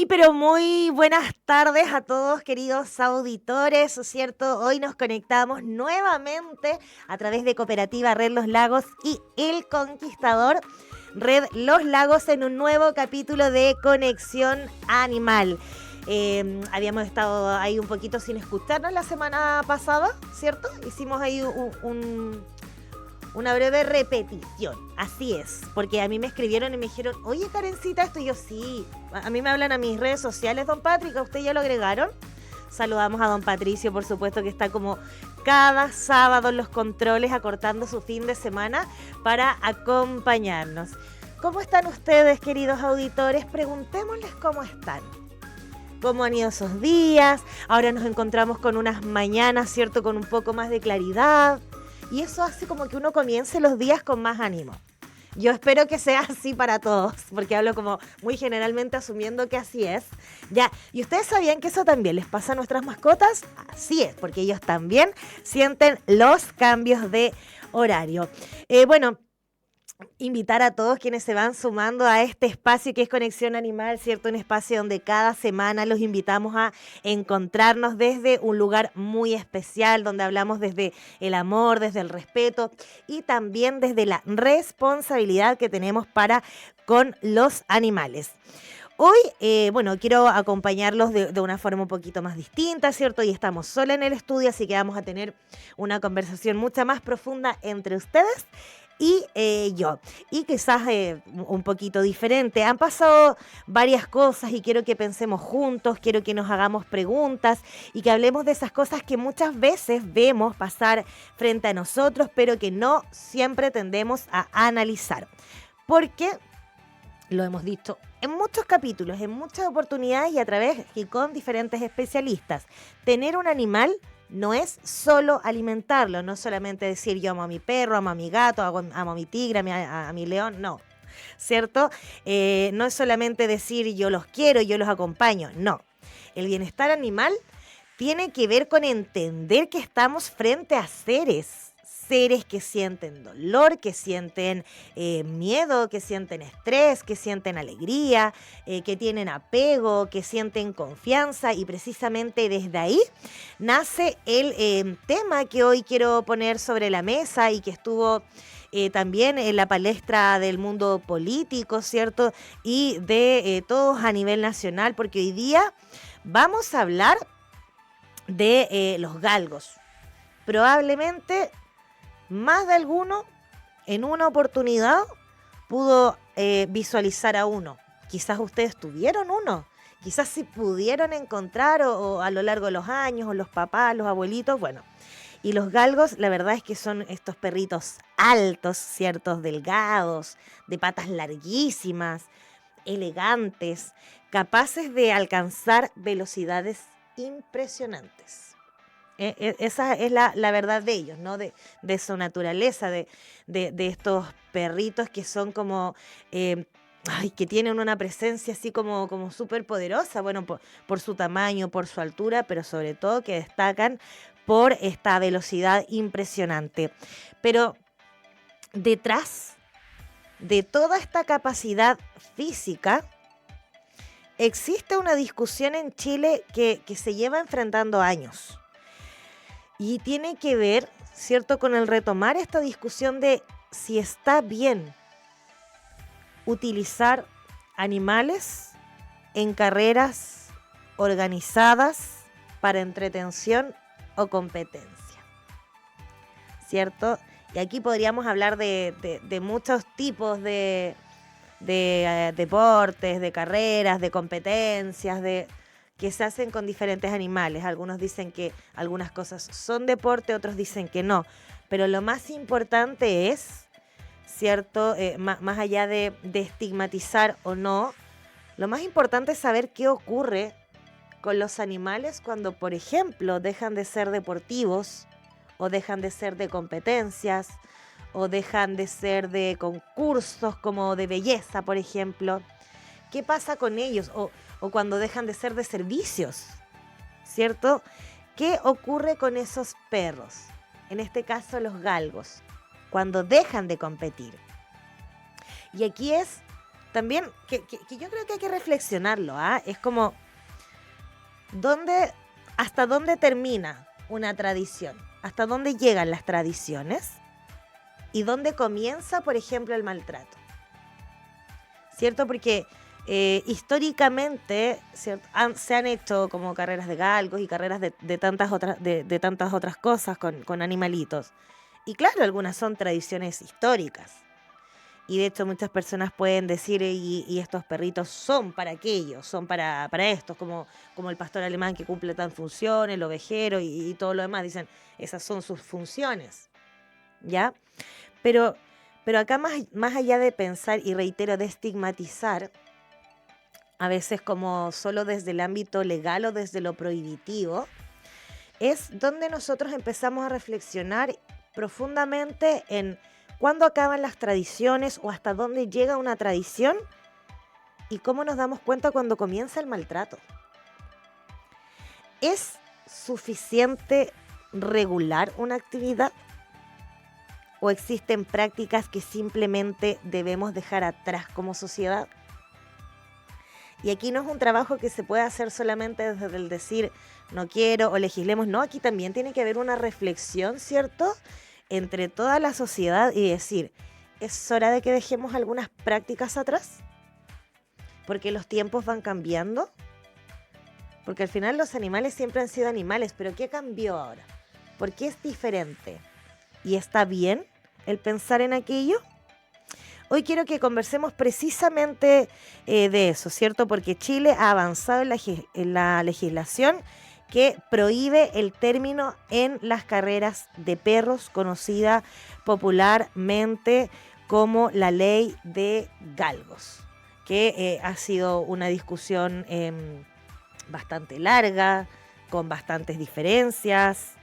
Pero muy buenas tardes a todos, queridos auditores, ¿cierto? Hoy nos conectamos nuevamente a través de Cooperativa Red Los Lagos y El Conquistador Red Los Lagos en un nuevo capítulo de Conexión Animal. Habíamos estado ahí un poquito sin escucharnos la semana pasada, ¿cierto? Hicimos ahí una breve repetición, así es, porque a mí me escribieron y me dijeron, oye Karencita, esto, y yo sí, a mí me hablan a mis redes sociales, don Patrick, ¿a usted ya lo agregaron? Saludamos a don Patricio, por supuesto, que está como cada sábado en los controles acortando su fin de semana para acompañarnos. ¿Cómo están ustedes, queridos auditores? Preguntémosles cómo están. ¿Cómo han ido esos días? Ahora nos encontramos con unas mañanas, ¿cierto? Con un poco más de claridad. Y eso hace como que uno comience los días con más ánimo. Yo espero que sea así para todos, porque hablo como muy generalmente asumiendo que así es. Ya, ¿y ustedes sabían que eso también les pasa a nuestras mascotas? Así es, porque ellos también sienten los cambios de horario. Invitar a todos quienes se van sumando a este espacio que es Conexión Animal, ¿cierto? Un espacio donde cada semana los invitamos a encontrarnos desde un lugar muy especial, donde hablamos desde el amor, desde el respeto y también desde la responsabilidad que tenemos para con los animales. Hoy, quiero acompañarlos de una forma un poquito más distinta, ¿cierto? Y estamos sola en el estudio, así que vamos a tener una conversación mucho más profunda entre ustedes y yo, y quizás un poquito diferente. Han pasado varias cosas y quiero que pensemos juntos, quiero que nos hagamos preguntas y que hablemos de esas cosas que muchas veces vemos pasar frente a nosotros, pero que no siempre tendemos a analizar. Porque lo hemos dicho en muchos capítulos, en muchas oportunidades y a través y con diferentes especialistas. Tener un animal no es solo alimentarlo, no solamente decir yo amo a mi perro, amo a mi gato, amo a mi tigre, a mi león, no, ¿cierto? No es solamente decir yo los quiero, yo los acompaño, no. El bienestar animal tiene que ver con entender que estamos frente a seres que sienten dolor, que sienten miedo, que sienten estrés, que sienten alegría, que tienen apego, que sienten confianza, y precisamente desde ahí nace el tema que hoy quiero poner sobre la mesa y que estuvo también en la palestra del mundo político, ¿cierto? Y de todos a nivel nacional, porque hoy día vamos a hablar de los galgos. Probablemente más de alguno en una oportunidad pudo visualizar a uno. Quizás ustedes tuvieron uno, quizás si pudieron encontrar o a lo largo de los años, o los papás, los abuelitos, bueno. Y los galgos, la verdad es que son estos perritos altos, ciertos, delgados, de patas larguísimas, elegantes, capaces de alcanzar velocidades impresionantes. Esa es la verdad de ellos, ¿no? De su naturaleza, de estos perritos que son como, que tienen una presencia así como súper poderosa, bueno, por su tamaño, por su altura, pero sobre todo que destacan por esta velocidad impresionante. Pero detrás de toda esta capacidad física, existe una discusión en Chile que se lleva enfrentando años. Y tiene que ver, ¿cierto?, con el retomar esta discusión de si está bien utilizar animales en carreras organizadas para entretención o competencia, ¿cierto? Y aquí podríamos hablar de muchos tipos de deportes, de carreras, de competencias, que se hacen con diferentes animales. Algunos dicen que algunas cosas son deporte, otros dicen que no. Pero lo más importante es, ¿cierto? Más allá de estigmatizar o no, lo más importante es saber qué ocurre con los animales cuando, por ejemplo, dejan de ser deportivos, o dejan de ser de competencias, o dejan de ser de concursos como de belleza, por ejemplo. ¿Qué pasa con ellos? O cuando dejan de ser de servicios, ¿cierto? ¿Qué ocurre con esos perros? En este caso, los galgos, cuando dejan de competir. Y aquí es también, que yo creo que hay que reflexionarlo, ¿ah? Es como, ¿hasta dónde termina una tradición? ¿Hasta dónde llegan las tradiciones? ¿Y dónde comienza, por ejemplo, el maltrato? ¿Cierto? Porque históricamente, ¿cierto? Se han hecho como carreras de galgos y carreras de tantas otras cosas con animalitos. Y claro, algunas son tradiciones históricas. Y de hecho muchas personas pueden decir, y estos perritos son para aquello, son para estos, como el pastor alemán que cumple tan funciones, el ovejero y todo lo demás. Dicen, esas son sus funciones, ¿ya? Pero acá más allá de pensar, y reitero, de estigmatizar, a veces como solo desde el ámbito legal o desde lo prohibitivo, es donde nosotros empezamos a reflexionar profundamente en cuándo acaban las tradiciones o hasta dónde llega una tradición y cómo nos damos cuenta cuando comienza el maltrato. ¿Es suficiente regular una actividad? ¿O existen prácticas que simplemente debemos dejar atrás como sociedad? Y aquí no es un trabajo que se pueda hacer solamente desde el decir no quiero o legislemos. No, aquí también tiene que haber una reflexión, ¿cierto?, entre toda la sociedad y decir, ¿es hora de que dejemos algunas prácticas atrás? Porque los tiempos van cambiando. Porque al final los animales siempre han sido animales, pero ¿qué cambió ahora? ¿Por qué es diferente? ¿Y está bien el pensar en aquello? Hoy quiero que conversemos precisamente de eso, ¿cierto? Porque Chile ha avanzado en la legislación que prohíbe el término en las carreras de perros, conocida popularmente como la ley de galgos, que ha sido una discusión bastante larga, con bastantes diferencias.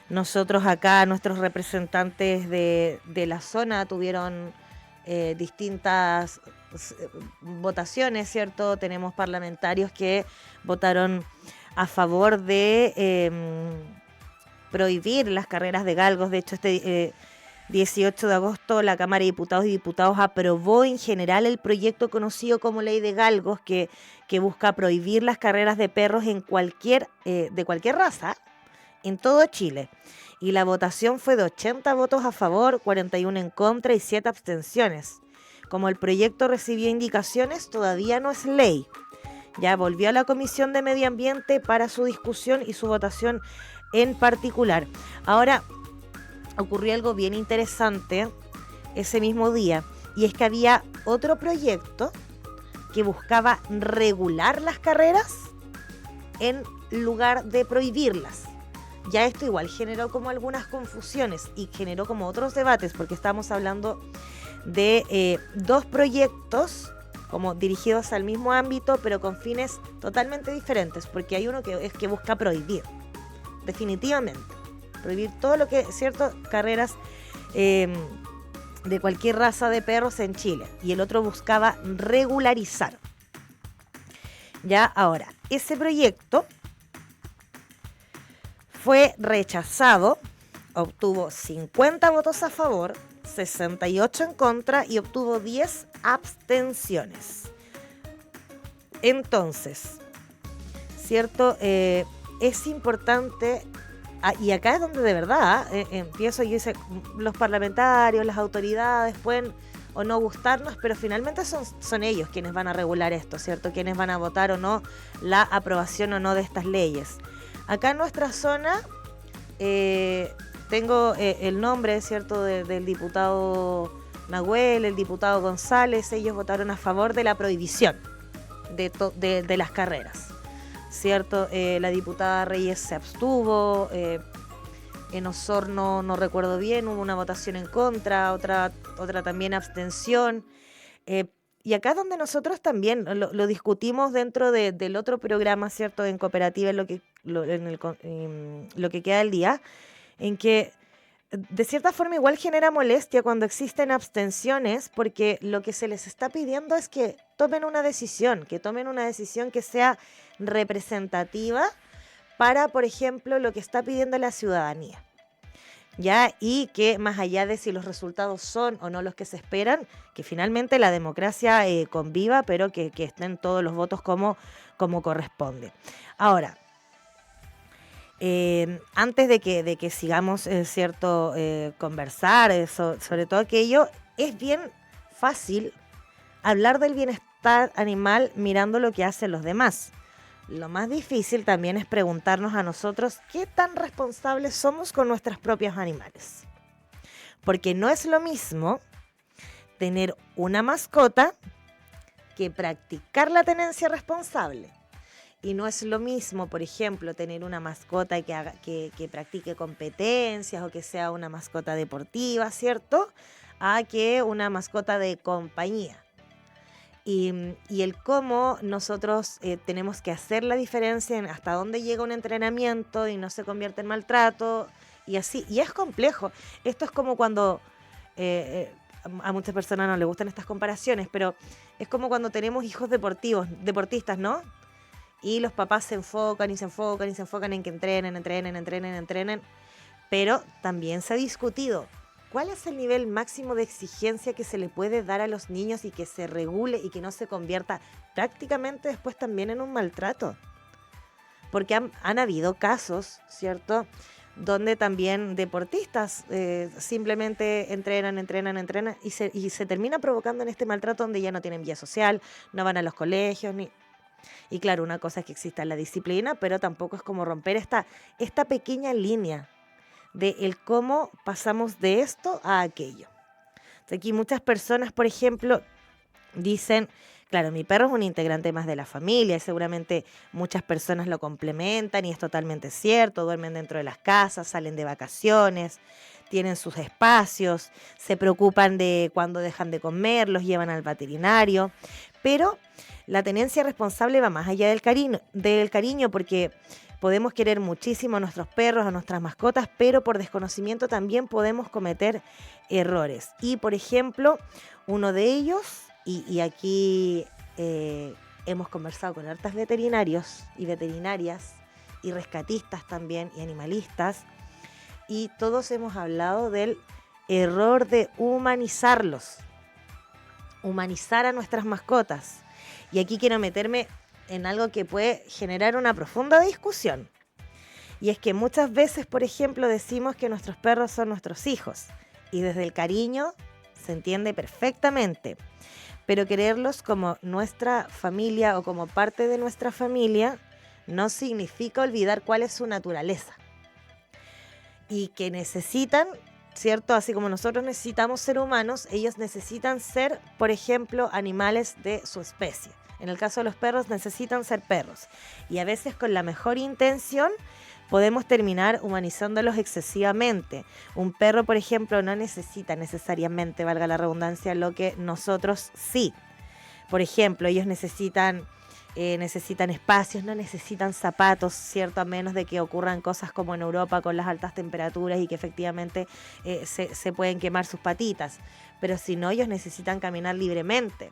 Nosotros acá, nuestros representantes de la zona tuvieron distintas votaciones, ¿cierto? Tenemos parlamentarios que votaron a favor de prohibir las carreras de galgos. De hecho, este 18 de agosto la Cámara de Diputados y Diputados aprobó en general el proyecto conocido como Ley de Galgos, que busca prohibir las carreras de perros de cualquier raza en todo Chile. Y la votación fue de 80 votos a favor, 41 en contra y 7 abstenciones. Como el proyecto recibió indicaciones, todavía no es ley. Ya volvió a la Comisión de Medio Ambiente para su discusión y su votación en particular. Ahora, ocurrió algo bien interesante ese mismo día, y es que había otro proyecto que buscaba regular las carreras en lugar de prohibirlas. Ya esto igual generó como algunas confusiones y generó como otros debates, porque estamos hablando de dos proyectos como dirigidos al mismo ámbito, pero con fines totalmente diferentes, porque hay uno que busca prohibir, definitivamente, prohibir todo lo que, cierto, carreras de cualquier raza de perros en Chile, y el otro buscaba regularizar. Ya, ahora, ese proyecto fue rechazado, obtuvo 50 votos a favor, 68 en contra y obtuvo 10 abstenciones. Entonces, ¿cierto? Es importante, y acá es donde de verdad empiezo, yo dice, los parlamentarios, las autoridades pueden o no gustarnos, pero finalmente son ellos quienes van a regular esto, ¿cierto? Quienes van a votar o no la aprobación o no de estas leyes. Acá en nuestra zona tengo el nombre, ¿cierto?, del diputado Nahuel, el diputado González. Ellos votaron a favor de la prohibición de las carreras, ¿cierto? La diputada Reyes se abstuvo, en Osorno no recuerdo bien, hubo una votación en contra, otra también abstención. Y acá es donde nosotros también lo discutimos dentro del otro programa, ¿cierto?, en Cooperativa, lo que queda del día, en que de cierta forma igual genera molestia cuando existen abstenciones, porque lo que se les está pidiendo es que tomen una decisión, que sea representativa para, por ejemplo, lo que está pidiendo la ciudadanía. ¿ya? Y que más allá de si los resultados son o no los que se esperan, que finalmente la democracia conviva, pero que estén todos los votos como corresponde. Ahora, antes de que sigamos, cierto, conversar sobre todo aquello, es bien fácil hablar del bienestar animal mirando lo que hacen los demás. Lo más difícil también es preguntarnos a nosotros qué tan responsables somos con nuestros propios animales. Porque no es lo mismo tener una mascota que practicar la tenencia responsable. Y no es lo mismo, por ejemplo, tener una mascota que practique competencias o que sea una mascota deportiva, ¿cierto? A que una mascota de compañía. Y el cómo nosotros tenemos que hacer la diferencia en hasta dónde llega un entrenamiento y no se convierte en maltrato y así. Y es complejo. Esto es como cuando a muchas personas no les gustan estas comparaciones, pero es como cuando tenemos hijos deportistas, ¿no? Y los papás se enfocan y se enfocan y se enfocan en que entrenen. Pero también se ha discutido cuál es el nivel máximo de exigencia que se le puede dar a los niños y que se regule y que no se convierta prácticamente después también en un maltrato. Porque han habido casos, ¿cierto?, donde también deportistas simplemente entrenan y se termina provocando en este maltrato donde ya no tienen vida social, no van a los colegios, ni... Y claro, una cosa es que exista la disciplina, pero tampoco es como romper esta pequeña línea de el cómo pasamos de esto a aquello. Entonces, aquí muchas personas, por ejemplo, dicen, claro, mi perro es un integrante más de la familia y seguramente muchas personas lo complementan y es totalmente cierto, duermen dentro de las casas, salen de vacaciones, tienen sus espacios, se preocupan de cuándo dejan de comer, los llevan al veterinario, pero la tenencia responsable va más allá del cariño porque podemos querer muchísimo a nuestros perros, a nuestras mascotas, pero por desconocimiento también podemos cometer errores. Y, por ejemplo, uno de ellos, y aquí hemos conversado con hartas veterinarios y veterinarias y rescatistas también y animalistas, y todos hemos hablado del error de humanizarlos, humanizar a nuestras mascotas. Y aquí quiero meterme en algo que puede generar una profunda discusión. Y es que muchas veces, por ejemplo, decimos que nuestros perros son nuestros hijos. Y desde el cariño se entiende perfectamente. Pero quererlos como nuestra familia o como parte de nuestra familia no significa olvidar cuál es su naturaleza. Y que necesitan, ¿cierto? Así como nosotros necesitamos ser humanos, ellos necesitan ser, por ejemplo, animales de su especie. En el caso de los perros necesitan ser perros. Y a veces con la mejor intención podemos terminar humanizándolos excesivamente. Un perro, por ejemplo, no necesita necesariamente, valga la redundancia, lo que nosotros sí. Por ejemplo, ellos necesitan espacios, no necesitan zapatos, ¿cierto? A menos de que ocurran cosas como en Europa con las altas temperaturas y que efectivamente se pueden quemar sus patitas. Pero si no, ellos necesitan caminar libremente,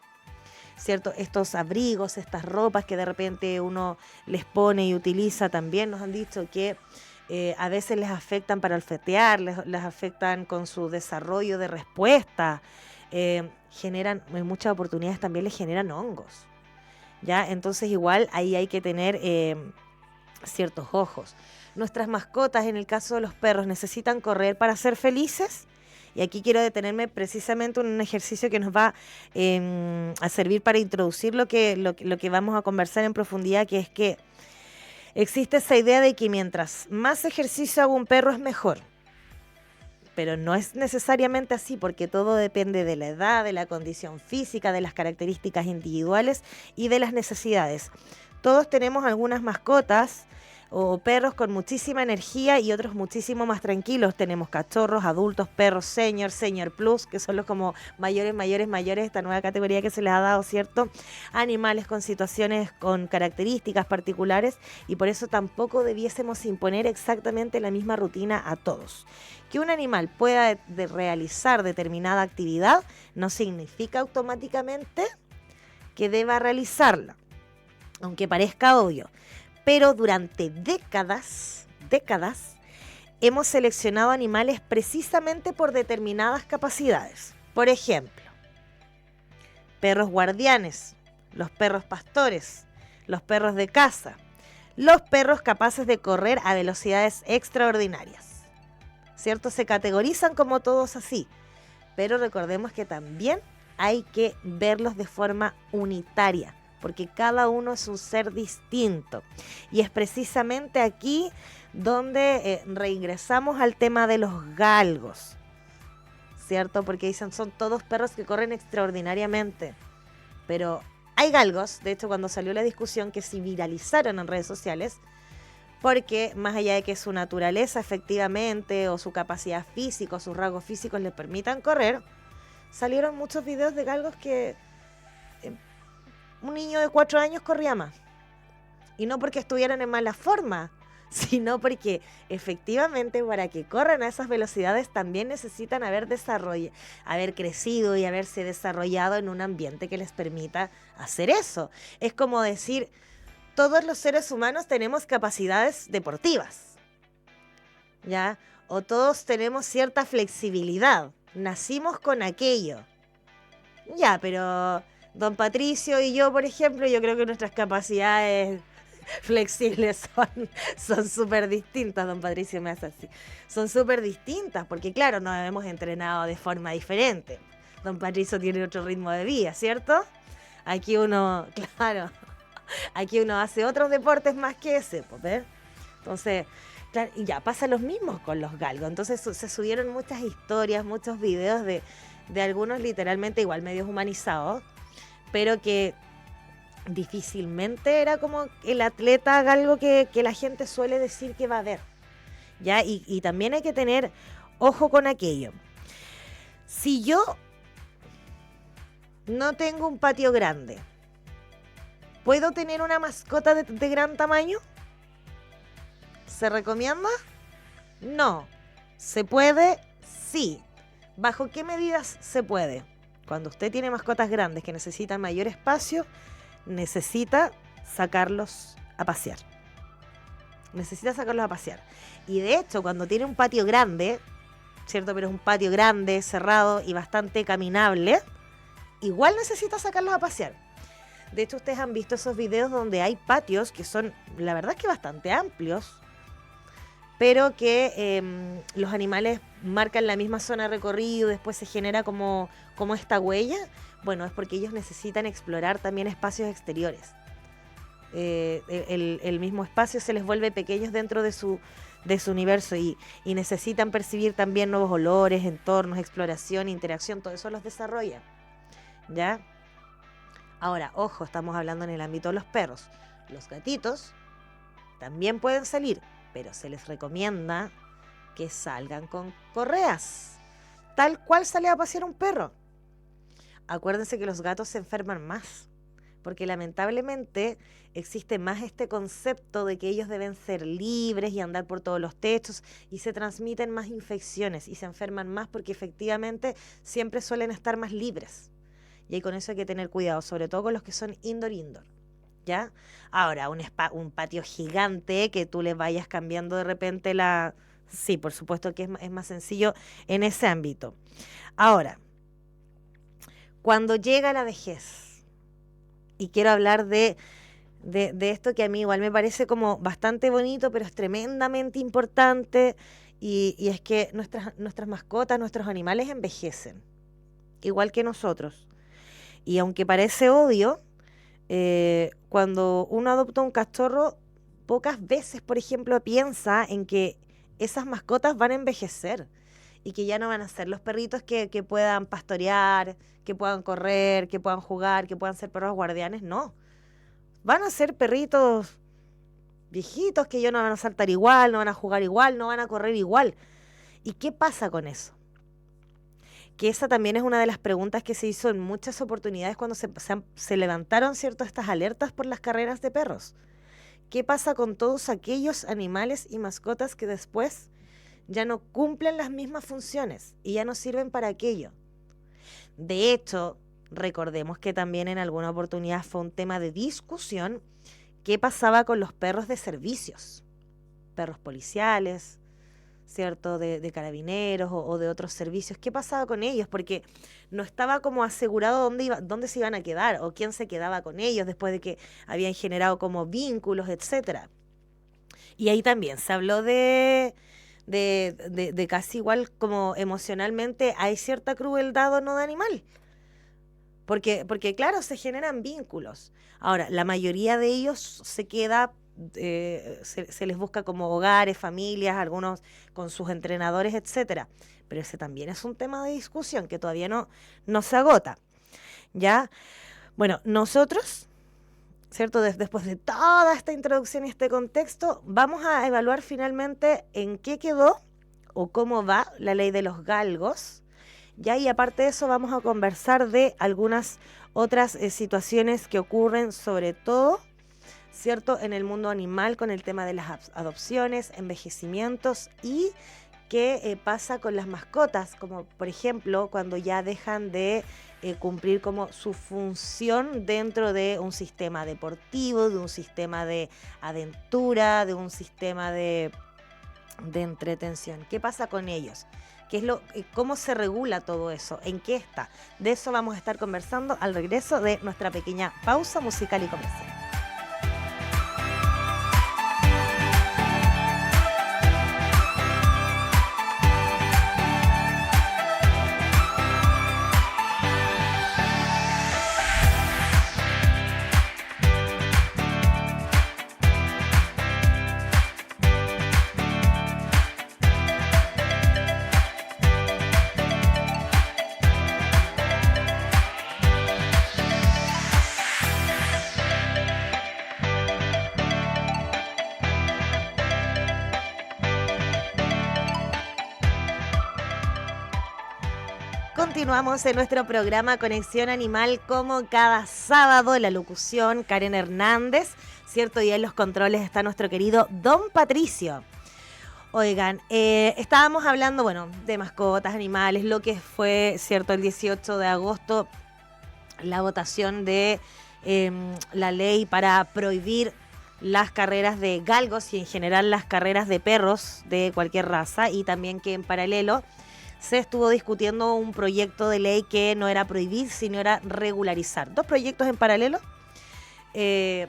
¿cierto? Estos abrigos, estas ropas que de repente uno les pone y utiliza también nos han dicho que a veces les afectan para olfatear, les afectan con su desarrollo de respuesta, generan, en muchas oportunidades también les generan hongos, ¿ya? Entonces igual ahí hay que tener ciertos ojos. Nuestras mascotas, en el caso de los perros, necesitan correr para ser felices. Y aquí quiero detenerme precisamente en un ejercicio que nos va a servir para introducir lo que vamos a conversar en profundidad, que es que existe esa idea de que mientras más ejercicio haga un perro es mejor. Pero no es necesariamente así, porque todo depende de la edad, de la condición física, de las características individuales y de las necesidades. Todos tenemos algunas mascotas o perros con muchísima energía y otros muchísimo más tranquilos. Tenemos cachorros, adultos, perros senior plus, que son los como mayores, esta nueva categoría que se les ha dado, ¿cierto? Animales con situaciones, con características particulares, y por eso tampoco debiésemos imponer exactamente la misma rutina a todos. Que un animal pueda realizar determinada actividad no significa automáticamente que deba realizarla, aunque parezca obvio. Pero durante décadas, hemos seleccionado animales precisamente por determinadas capacidades. Por ejemplo, perros guardianes, los perros pastores, los perros de caza, los perros capaces de correr a velocidades extraordinarias. ¿Cierto? Se categorizan como todos así, pero recordemos que también hay que verlos de forma unitaria, porque cada uno es un ser distinto. Y es precisamente aquí donde reingresamos al tema de los galgos, ¿cierto? Porque dicen son todos perros que corren extraordinariamente, pero hay galgos, de hecho cuando salió la discusión, que se viralizaron en redes sociales, porque más allá de que su naturaleza efectivamente o su capacidad física o sus rasgos físicos les permitan correr, salieron muchos videos de galgos que un niño de 4 años corría más. Y no porque estuvieran en mala forma, sino porque efectivamente para que corran a esas velocidades también necesitan haber crecido y haberse desarrollado en un ambiente que les permita hacer eso. Es como decir, todos los seres humanos tenemos capacidades deportivas, ¿ya? O todos tenemos cierta flexibilidad, nacimos con aquello. Ya, pero don Patricio y yo, por ejemplo, yo creo que nuestras capacidades flexibles son súper distintas. Don Patricio me hace así. Son súper distintas porque, claro, nos hemos entrenado de forma diferente. Don Patricio tiene otro ritmo de vida, ¿cierto? Aquí uno, claro, aquí uno hace otros deportes más que ese, ¿ves? Entonces, claro, y ya pasa lo mismo con los galgos. Entonces se subieron muchas historias, muchos videos de algunos literalmente igual medios humanizados, pero que difícilmente era como el atleta galgo que la gente suele decir que va a ver, ¿ya? Y también hay que tener ojo con aquello. Si yo no tengo un patio grande, ¿puedo tener una mascota de gran tamaño? ¿Se recomienda? No. ¿Se puede? Sí. ¿Bajo qué medidas se puede? Cuando usted tiene mascotas grandes que necesitan mayor espacio, necesita sacarlos a pasear. Y de hecho, cuando tiene un patio grande, ¿cierto? Pero es un patio grande, cerrado y bastante caminable, igual necesita sacarlos a pasear. De hecho, ustedes han visto esos videos donde hay patios que son, la verdad es que bastante amplios, pero que los animales marcan la misma zona de recorrido, después se genera como esta huella. Bueno, es porque ellos necesitan explorar también espacios exteriores. El mismo espacio se les vuelve pequeños dentro de su universo y necesitan percibir también nuevos olores, entornos, exploración, interacción, todo eso los desarrolla, ¿ya? Ahora, ojo, estamos hablando en el ámbito de los perros. Los gatitos también pueden salir, pero se les recomienda que salgan con correas, tal cual sale a pasear un perro. Acuérdense que los gatos se enferman más, porque lamentablemente existe más este concepto de que ellos deben ser libres y andar por todos los techos, y se transmiten más infecciones y se enferman más porque efectivamente siempre suelen estar más libres. Y con eso hay que tener cuidado, sobre todo con los que son indoor. ¿Ya? Ahora, un patio gigante que tú le vayas cambiando de repente Sí, por supuesto que es más sencillo en ese ámbito. Ahora, cuando llega la vejez, y quiero hablar de esto que a mí igual me parece como bastante bonito, pero es tremendamente importante, y es que nuestras mascotas, nuestros animales envejecen, igual que nosotros. Y aunque parece obvio, cuando uno adopta un cachorro, pocas veces, por ejemplo, piensa en que esas mascotas van a envejecer y que ya no van a ser los perritos que puedan pastorear, que puedan correr, que puedan jugar, que puedan ser perros guardianes. No, van a ser perritos viejitos que ya no van a saltar igual, no van a jugar igual, no van a correr igual. ¿Y qué pasa con eso? Que esa también es una de las preguntas que se hizo en muchas oportunidades cuando se levantaron, ¿cierto?, estas alertas por las carreras de perros. ¿Qué pasa con todos aquellos animales y mascotas que después ya no cumplen las mismas funciones y ya no sirven para aquello? De hecho, recordemos que también en alguna oportunidad fue un tema de discusión qué pasaba con los perros de servicios, perros policiales, ¿cierto? De carabineros o de otros servicios. ¿Qué pasaba con ellos? Porque no estaba como asegurado dónde se iban a quedar o quién se quedaba con ellos después de que habían generado como vínculos, etcétera. Y ahí también se habló de casi igual como emocionalmente hay cierta crueldad o no de animal. Porque claro, se generan vínculos. Ahora, la mayoría de ellos se queda, se les busca como hogares, familias, algunos con sus entrenadores, etcétera. Pero ese también es un tema de discusión que todavía no se agota. ¿Ya? Bueno, nosotros, ¿cierto? Después de toda esta introducción y este contexto, vamos a evaluar finalmente en qué quedó o cómo va la ley de los galgos. Ya, y aparte de eso vamos a conversar de algunas otras situaciones que ocurren sobre todo, ¿cierto?, en el mundo animal con el tema de las adopciones, envejecimientos y qué pasa con las mascotas, como por ejemplo cuando ya dejan de cumplir como su función dentro de un sistema deportivo, de un sistema de aventura, de un sistema de entretención. ¿Qué pasa con ellos? ¿Cómo se regula todo eso? ¿En qué está? De eso vamos a estar conversando al regreso de nuestra pequeña pausa musical y comercial. Continuamos en nuestro programa Conexión Animal como cada sábado. La locución, Karen Hernández, ¿cierto? Y en los controles está nuestro querido Don Patricio. Oigan, estábamos hablando, bueno, de mascotas, animales, lo que fue, ¿cierto? El 18 de agosto, la votación de la ley para prohibir las carreras de galgos y en general las carreras de perros de cualquier raza, y también que en paralelo se estuvo discutiendo un proyecto de ley que no era prohibir, sino era regularizar. Dos proyectos en paralelo que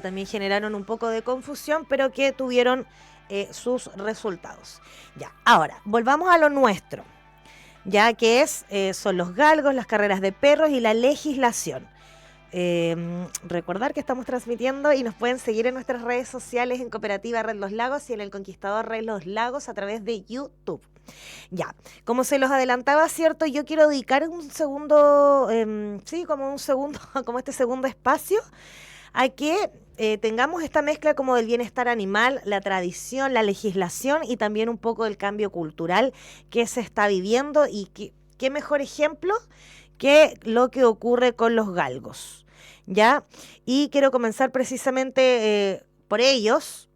también generaron un poco de confusión, pero que tuvieron sus resultados. Ya, ahora, volvamos a lo nuestro, ya que son los galgos, las carreras de perros y la legislación. Recordar que estamos transmitiendo y nos pueden seguir en nuestras redes sociales en Cooperativa Red Los Lagos y en El Conquistador Red Los Lagos a través de YouTube. Ya, como se los adelantaba, ¿cierto? Yo quiero dedicar un segundo, como este segundo espacio a que tengamos esta mezcla como del bienestar animal, la tradición, la legislación y también un poco del cambio cultural que se está viviendo, y qué mejor ejemplo que lo que ocurre con los galgos, ¿ya? Y quiero comenzar precisamente por ellos,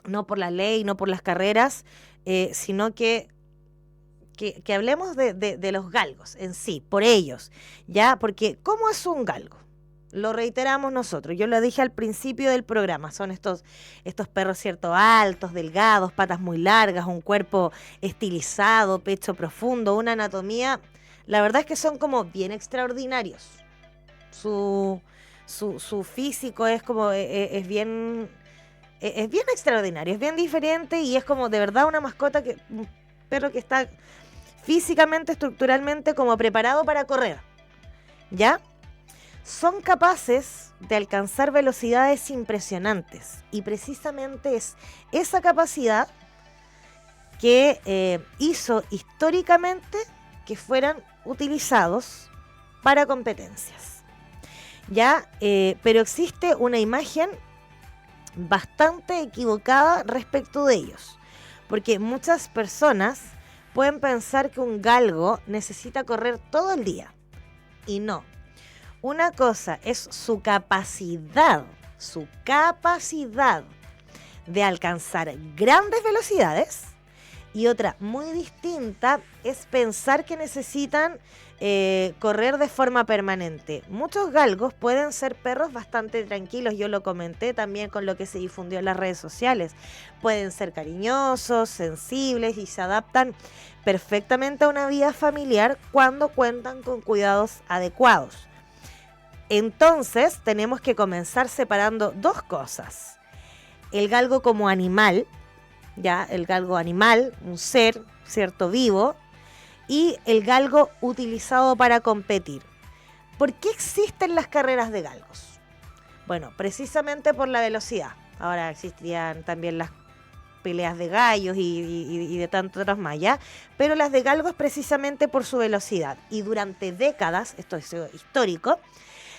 no por la ley, no por las carreras, sino que hablemos de los galgos en sí, por ellos, ¿ya? Porque ¿cómo es un galgo? Lo reiteramos nosotros, yo lo dije al principio del programa, son estos perros, ¿cierto? Altos, delgados, patas muy largas, un cuerpo estilizado, pecho profundo, una anatomía, la verdad es que son como bien extraordinarios. Su físico es como, es bien extraordinario, es bien diferente y es como de verdad una mascota, un perro que está físicamente, estructuralmente como preparado para correr, ¿ya? Son capaces de alcanzar velocidades impresionantes y precisamente es esa capacidad que hizo históricamente que fueran utilizados para competencias, ¿ya? Pero existe una imagen bastante equivocada respecto de ellos, porque muchas personas pueden pensar que un galgo necesita correr todo el día, y no. Una cosa es su capacidad de alcanzar grandes velocidades, Y otra muy distinta es pensar que necesitan correr de forma permanente. Muchos galgos pueden ser perros bastante tranquilos, yo lo comenté también con lo que se difundió en las redes sociales. Pueden ser cariñosos, sensibles y se adaptan perfectamente a una vida familiar cuando cuentan con cuidados adecuados. Entonces tenemos que comenzar separando dos cosas. El galgo como animal, ya el galgo animal, un ser, cierto, vivo, y el galgo utilizado para competir. ¿Por qué existen las carreras de galgos? Bueno, precisamente por la velocidad. Ahora existirían también las peleas de gallos y de tantos otros más, ¿ya? Pero las de galgos precisamente por su velocidad. Y durante décadas, esto es histórico,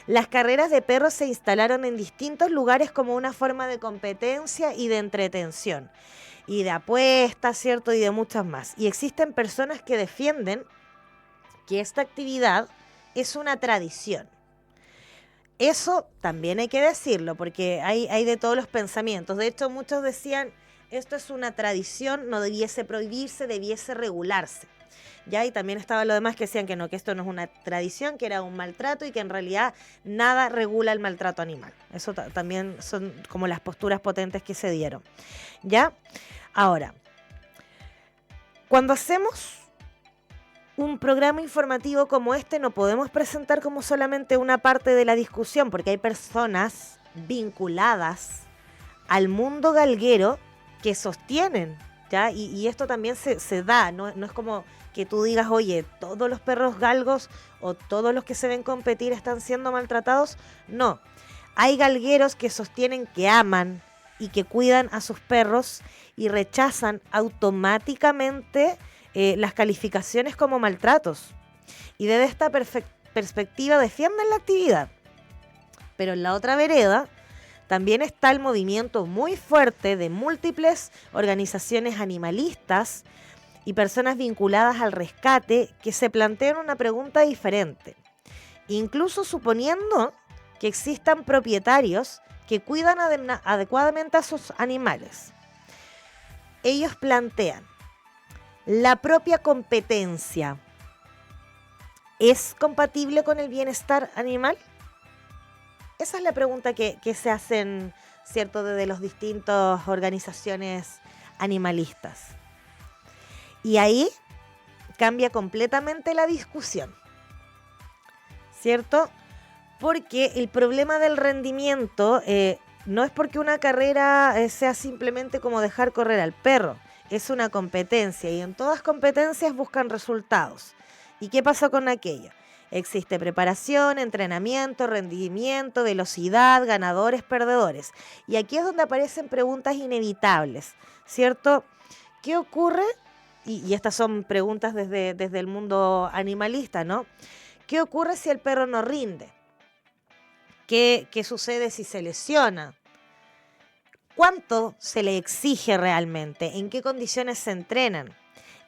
las carreras de perros se instalaron en distintos lugares como una forma de competencia y de entretención. Y de apuestas, ¿cierto? Y de muchas más. Y existen personas que defienden que esta actividad es una tradición. Eso también hay que decirlo, porque hay de todos los pensamientos. De hecho, muchos decían, esto es una tradición, no debiese prohibirse, debiese regularse. ¿Ya? Y también estaba lo demás que decían que no, que esto no es una tradición, que era un maltrato y que en realidad nada regula el maltrato animal. Eso también son como las posturas potentes que se dieron. ¿Ya? Ahora, cuando hacemos un programa informativo como este, no podemos presentar como solamente una parte de la discusión, porque hay personas vinculadas al mundo galguero que sostienen, ¿ya? Y esto también se da, no es como que tú digas, oye, todos los perros galgos o todos los que se ven competir están siendo maltratados. No, hay galgueros que sostienen que aman y que cuidan a sus perros y rechazan automáticamente las calificaciones como maltratos. Y desde esta perspectiva defienden la actividad. Pero en la otra vereda también está el movimiento muy fuerte de múltiples organizaciones animalistas y personas vinculadas al rescate que se plantean una pregunta diferente. Incluso suponiendo que existan propietarios que cuidan adecuadamente a sus animales. Ellos plantean, ¿la propia competencia es compatible con el bienestar animal? Esa es la pregunta que se hacen, ¿cierto?, desde las distintas organizaciones animalistas. Y ahí cambia completamente la discusión, ¿cierto? Porque el problema del rendimiento no es porque una carrera sea simplemente como dejar correr al perro, es una competencia y en todas competencias buscan resultados. ¿Y qué pasa con aquello? Existe preparación, entrenamiento, rendimiento, velocidad, ganadores, perdedores. Y aquí es donde aparecen preguntas inevitables, ¿cierto? ¿Qué ocurre? Y estas son preguntas desde el mundo animalista, ¿no? ¿Qué ocurre si el perro no rinde? ¿Qué sucede si se lesiona? ¿Cuánto se le exige realmente? ¿En qué condiciones se entrenan?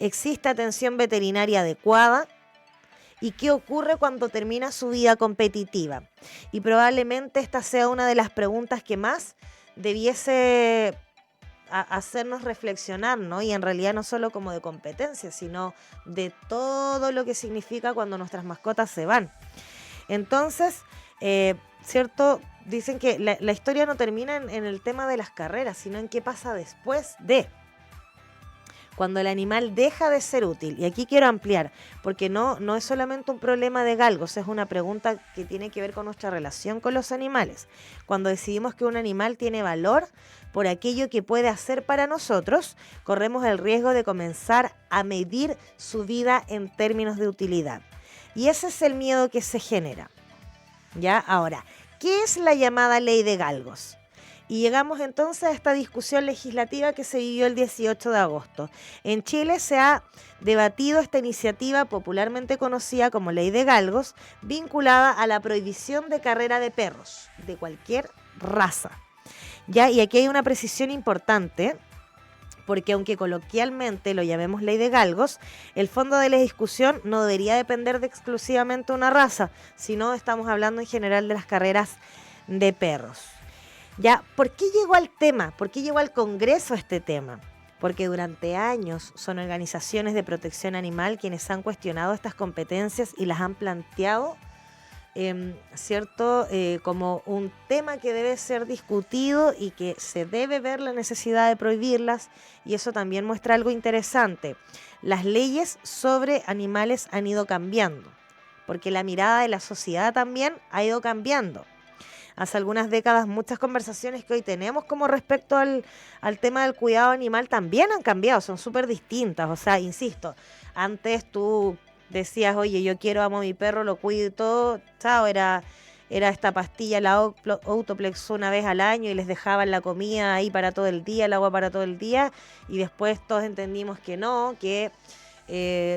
¿Existe atención veterinaria adecuada? ¿Y qué ocurre cuando termina su vida competitiva? Y probablemente esta sea una de las preguntas que más debiese hacernos reflexionar, ¿no? Y en realidad no solo como de competencia, sino de todo lo que significa cuando nuestras mascotas se van. Entonces, ¿cierto? Dicen que la historia no termina en el tema de las carreras, sino en qué pasa después de... Cuando el animal deja de ser útil. Y aquí quiero ampliar, porque no es solamente un problema de galgos, es una pregunta que tiene que ver con nuestra relación con los animales. Cuando decidimos que un animal tiene valor por aquello que puede hacer para nosotros, corremos el riesgo de comenzar a medir su vida en términos de utilidad. Y ese es el miedo que se genera. ¿Ya? Ahora, ¿qué es la llamada ley de galgos? Y llegamos entonces a esta discusión legislativa que se vivió el 18 de agosto. En Chile se ha debatido esta iniciativa popularmente conocida como Ley de Galgos, vinculada a la prohibición de carrera de perros, de cualquier raza. ¿Ya? Y aquí hay una precisión importante, porque aunque coloquialmente lo llamemos Ley de Galgos, el fondo de la discusión no debería depender de exclusivamente una raza, sino estamos hablando en general de las carreras de perros. Ya, ¿por qué llegó al tema? ¿Por qué llegó al Congreso este tema? porque durante años son organizaciones de protección animal quienes han cuestionado estas competencias y las han planteado, ¿cierto? Como un tema que debe ser discutido y que se debe ver la necesidad de prohibirlas, y eso también muestra algo interesante. Las leyes sobre animales han ido cambiando, porque la mirada de la sociedad también ha ido cambiando. Hace algunas décadas muchas conversaciones que hoy tenemos como respecto al tema del cuidado animal también han cambiado, son súper distintas. O sea, insisto, antes tú decías, oye, yo quiero, amo a mi perro, lo cuido y todo, chao, era esta pastilla, la Autoplex, una vez al año, y les dejaban la comida ahí para todo el día, el agua para todo el día, y después todos entendimos que no, que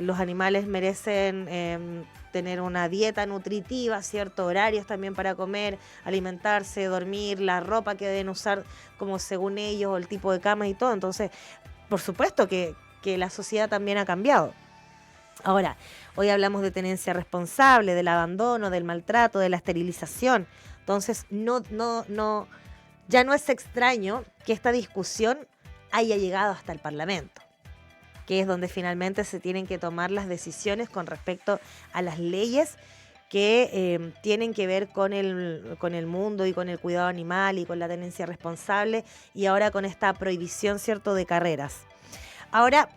los animales merecen tener una dieta nutritiva, ciertos horarios también para comer, alimentarse, dormir, la ropa que deben usar como según ellos, o el tipo de cama y todo. Entonces, por supuesto que la sociedad también ha cambiado. Ahora, hoy hablamos de tenencia responsable, del abandono, del maltrato, de la esterilización. Entonces, ya no es extraño que esta discusión haya llegado hasta el Parlamento, que es donde finalmente se tienen que tomar las decisiones con respecto a las leyes que tienen que ver con el mundo y con el cuidado animal y con la tenencia responsable, y ahora con esta prohibición, ¿cierto?, de carreras. Ahora,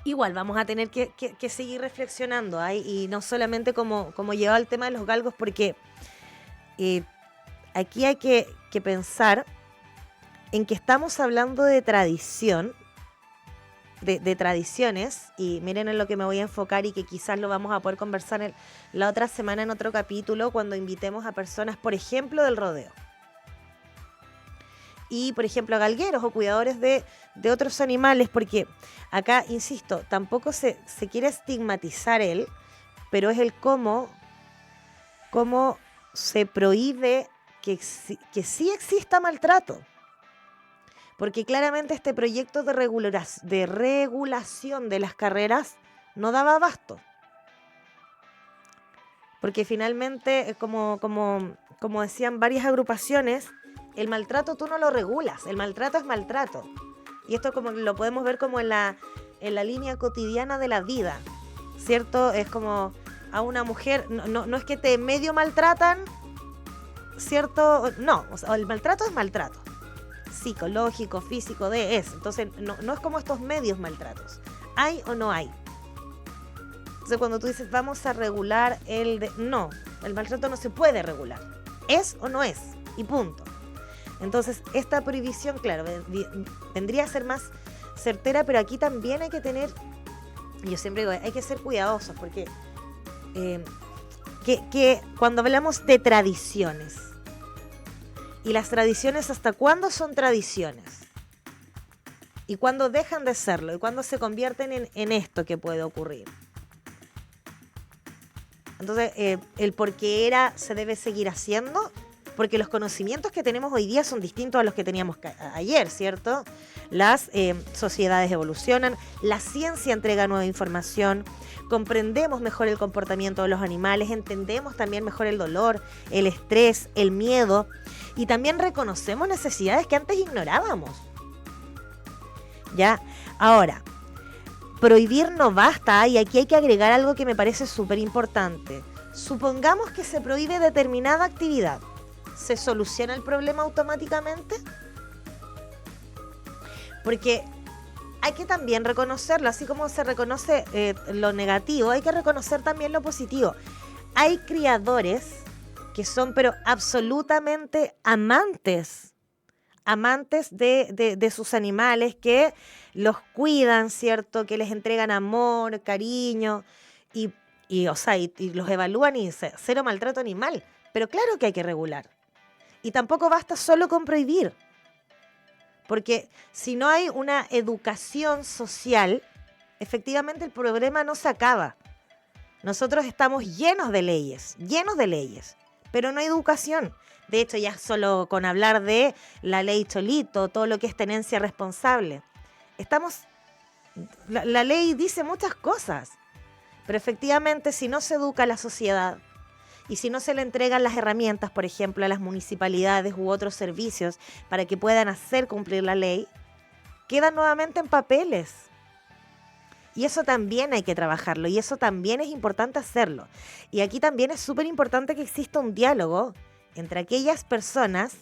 igual vamos a tener que seguir reflexionando, ¿eh? Y no solamente como lleva el tema de los galgos, porque aquí hay que pensar en que estamos hablando de tradición, de tradiciones, y miren en lo que me voy a enfocar y que quizás lo vamos a poder conversar la otra semana en otro capítulo, cuando invitemos a personas, por ejemplo, del rodeo. Y, por ejemplo, a galgueros o cuidadores de otros animales, porque acá, insisto, tampoco se quiere estigmatizar pero es el cómo se prohíbe que sí exista maltrato. Porque claramente este proyecto de regulación de las carreras no daba abasto. Porque finalmente, como decían varias agrupaciones, el maltrato tú no lo regulas, el maltrato es maltrato. Y esto como lo podemos ver como en la línea cotidiana de la vida, ¿cierto? Es como a una mujer, no es que te medio maltratan, ¿cierto? No, o sea, el maltrato es maltrato. Psicológico, físico, entonces no es como estos medios maltratos. ¿Hay o no hay? Entonces cuando tú dices vamos a regular no, el maltrato no se puede regular. ¿Es o no es? Y punto. Entonces esta prohibición, claro, vendría a ser más certera, pero aquí también hay que tener, yo siempre digo, hay que ser cuidadosos, porque que cuando hablamos de tradiciones, y las tradiciones, ¿hasta cuándo son tradiciones? ¿Y cuándo dejan de serlo? ¿Y cuándo se convierten en esto que puede ocurrir? Entonces, el por qué se debe seguir haciendo, porque los conocimientos que tenemos hoy día son distintos a los que teníamos ayer, ¿cierto? Las sociedades evolucionan, la ciencia entrega nueva información, comprendemos mejor el comportamiento de los animales, entendemos también mejor el dolor, el estrés, el miedo, y también reconocemos necesidades que antes ignorábamos. ¿Ya? Ahora, prohibir no basta, y aquí hay que agregar algo que me parece súper importante. Supongamos que se prohíbe determinada actividad. ¿Se soluciona el problema automáticamente? Porque hay que también reconocerlo, así como se reconoce lo negativo, hay que reconocer también lo positivo. Hay criadores que son pero absolutamente amantes de sus animales, que los cuidan, ¿cierto? Que les entregan amor, cariño, y los evalúan, y cero maltrato animal. Pero claro que hay que regular. Y tampoco basta solo con prohibir. Porque si no hay una educación social, efectivamente el problema no se acaba. Nosotros estamos llenos de leyes, pero no hay educación. De hecho, ya solo con hablar de la ley Cholito, todo lo que es tenencia responsable, la ley dice muchas cosas, pero efectivamente si no se educa a la sociedad y si no se le entregan las herramientas, por ejemplo, a las municipalidades u otros servicios para que puedan hacer cumplir la ley, quedan nuevamente en papeles. Y eso también hay que trabajarlo y eso también es importante hacerlo. Y aquí también es súper importante que exista un diálogo entre aquellas personas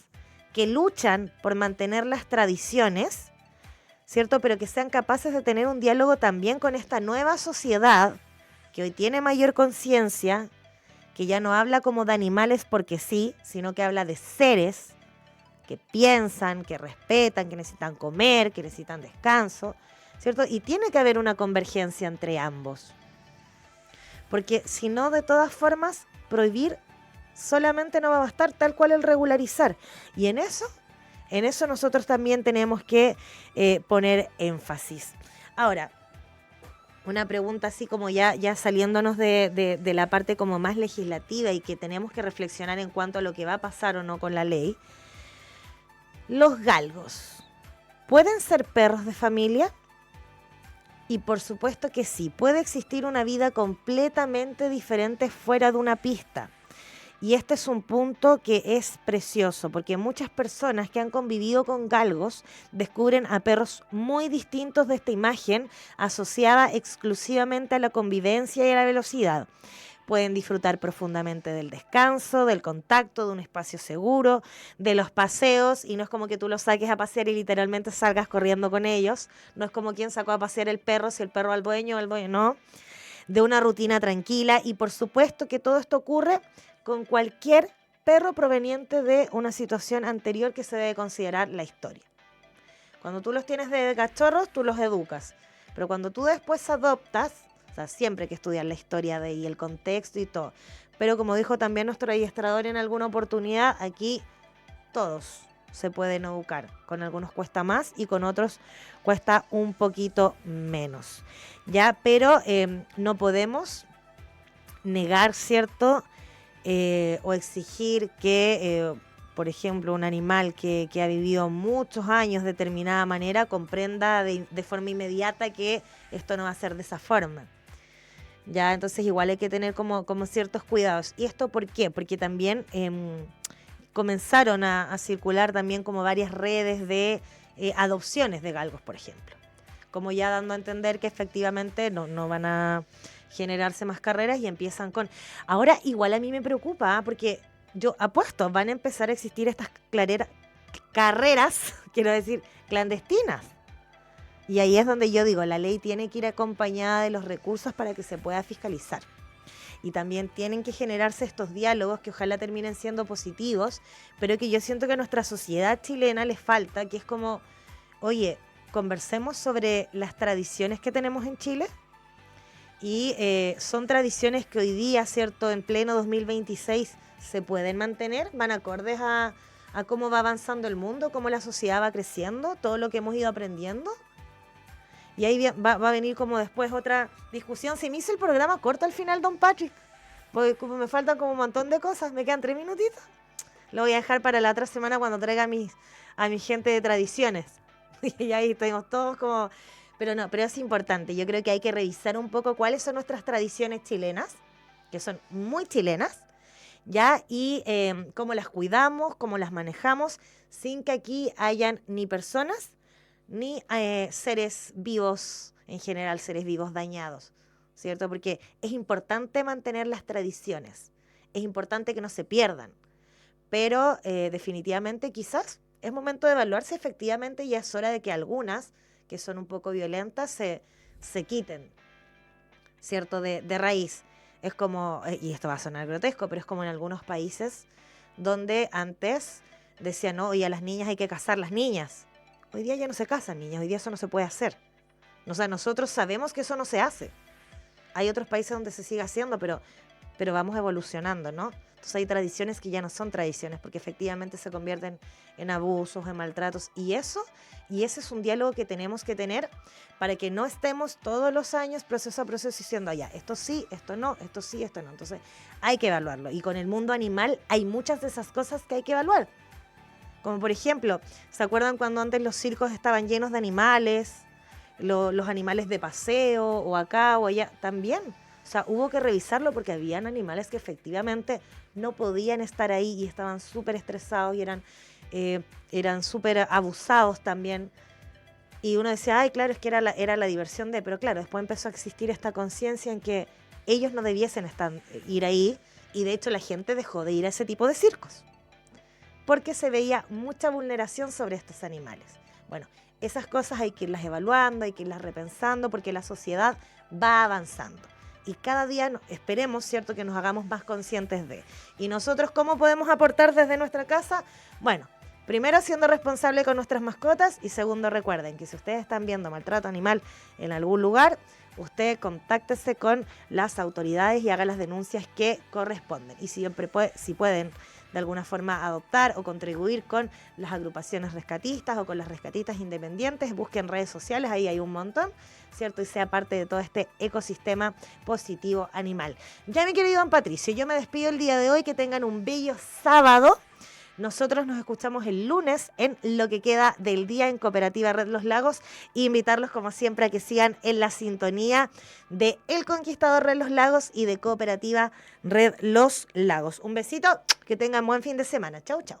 que luchan por mantener las tradiciones, ¿cierto? Pero que sean capaces de tener un diálogo también con esta nueva sociedad que hoy tiene mayor conciencia, que ya no habla como de animales porque sí, sino que habla de seres que piensan, que respetan, que necesitan comer, que necesitan descanso, ¿cierto? Y tiene que haber una convergencia entre ambos. Porque si no, de todas formas, prohibir solamente no va a bastar, tal cual el regularizar. Y en eso nosotros también tenemos que poner énfasis. Ahora, una pregunta así como ya saliéndonos de la parte como más legislativa y que tenemos que reflexionar en cuanto a lo que va a pasar o no con la ley. ¿Los galgos pueden ser perros de familia? Y por supuesto que sí, puede existir una vida completamente diferente fuera de una pista. Y este es un punto que es precioso, porque muchas personas que han convivido con galgos descubren a perros muy distintos de esta imagen asociada exclusivamente a la convivencia y a la velocidad. Pueden disfrutar profundamente del descanso, del contacto, de un espacio seguro, de los paseos, y no es como que tú los saques a pasear y literalmente salgas corriendo con ellos. No es como quien sacó a pasear el perro, si el perro al dueño, no. De una rutina tranquila, y por supuesto que todo esto ocurre con cualquier perro proveniente de una situación anterior que se debe considerar la historia. Cuando tú los tienes de cachorros, tú los educas, pero cuando tú después adoptas, o sea, siempre hay que estudiar la historia de y el contexto y todo. Pero como dijo también nuestro adiestrador en alguna oportunidad, aquí todos se pueden educar. Con algunos cuesta más y con otros cuesta un poquito menos. Ya, pero no podemos negar, ¿cierto? O exigir que, por ejemplo, un animal que ha vivido muchos años de determinada manera comprenda de forma inmediata que esto no va a ser de esa forma. Ya, entonces igual hay que tener como ciertos cuidados. ¿Y esto por qué? Porque también comenzaron a circular también como varias redes de adopciones de galgos, por ejemplo. Como ya dando a entender que efectivamente no van a generarse más carreras y empiezan con... Ahora igual a mí me preocupa, porque yo apuesto, van a empezar a existir estas carreras, quiero decir, clandestinas. Y ahí es donde yo digo, la ley tiene que ir acompañada de los recursos para que se pueda fiscalizar. Y también tienen que generarse estos diálogos que ojalá terminen siendo positivos, pero que yo siento que a nuestra sociedad chilena les falta, que es como, oye, conversemos sobre las tradiciones que tenemos en Chile. Y son tradiciones que hoy día, ¿cierto?, en pleno 2026 se pueden mantener, van acordes a cómo va avanzando el mundo, cómo la sociedad va creciendo, todo lo que hemos ido aprendiendo. Y ahí va a venir como después otra discusión. Se me hizo el programa corto al final, don Patrick, porque como me faltan como un montón de cosas, me quedan 3 minutitos. Lo voy a dejar para la otra semana cuando traiga a mi gente de tradiciones. Y ahí tenemos todos como... Pero es importante. Yo creo que hay que revisar un poco cuáles son nuestras tradiciones chilenas, que son muy chilenas, ¿ya? Y cómo las cuidamos, cómo las manejamos, sin que aquí hayan ni personas ni seres vivos, en general seres vivos dañados, ¿cierto? Porque es importante mantener las tradiciones, es importante que no se pierdan, pero definitivamente quizás es momento de evaluar si efectivamente ya es hora de que algunas que son un poco violentas se quiten, ¿cierto? De raíz. Es como, y esto va a sonar grotesco, pero es como en algunos países donde antes decían, no, y a las niñas hay que casar las niñas. Hoy día ya no se casan niñas, hoy día eso no se puede hacer. O sea, nosotros sabemos que eso no se hace. Hay otros países donde se sigue haciendo, pero vamos evolucionando, ¿no? Entonces hay tradiciones que ya no son tradiciones, porque efectivamente se convierten en abusos, en maltratos, y ese es un diálogo que tenemos que tener para que no estemos todos los años proceso a proceso diciendo, ya, esto sí, esto no, esto sí, esto no. Entonces hay que evaluarlo. Y con el mundo animal hay muchas de esas cosas que hay que evaluar. Como por ejemplo, ¿se acuerdan cuando antes los circos estaban llenos de animales? Los animales de paseo, o acá o allá, también. O sea, hubo que revisarlo porque habían animales que efectivamente no podían estar ahí y estaban súper estresados y eran súper abusados también. Y uno decía, ay, claro, es que era la diversión de... Pero claro, después empezó a existir esta conciencia en que ellos no debiesen ir ahí, y de hecho la gente dejó de ir a ese tipo de circos, porque se veía mucha vulneración sobre estos animales. Bueno, esas cosas hay que irlas evaluando, hay que irlas repensando, porque la sociedad va avanzando. Y cada día esperemos, ¿cierto?, que nos hagamos más conscientes de. ¿Y nosotros cómo podemos aportar desde nuestra casa? Bueno, primero siendo responsable con nuestras mascotas, y segundo, recuerden que si ustedes están viendo maltrato animal en algún lugar, usted contáctese con las autoridades y haga las denuncias que corresponden. Y si pueden de alguna forma adoptar o contribuir con las agrupaciones rescatistas o con las rescatistas independientes, busquen redes sociales, ahí hay un montón, ¿cierto? Y sea parte de todo este ecosistema positivo animal. Ya, mi querido don Patricio, yo me despido el día de hoy, que tengan un bello sábado. Nosotros nos escuchamos el lunes en lo que queda del día en Cooperativa Red Los Lagos, e invitarlos como siempre a que sigan en la sintonía de El Conquistador Red Los Lagos y de Cooperativa Red Los Lagos. Un besito, que tengan buen fin de semana. Chau, chau.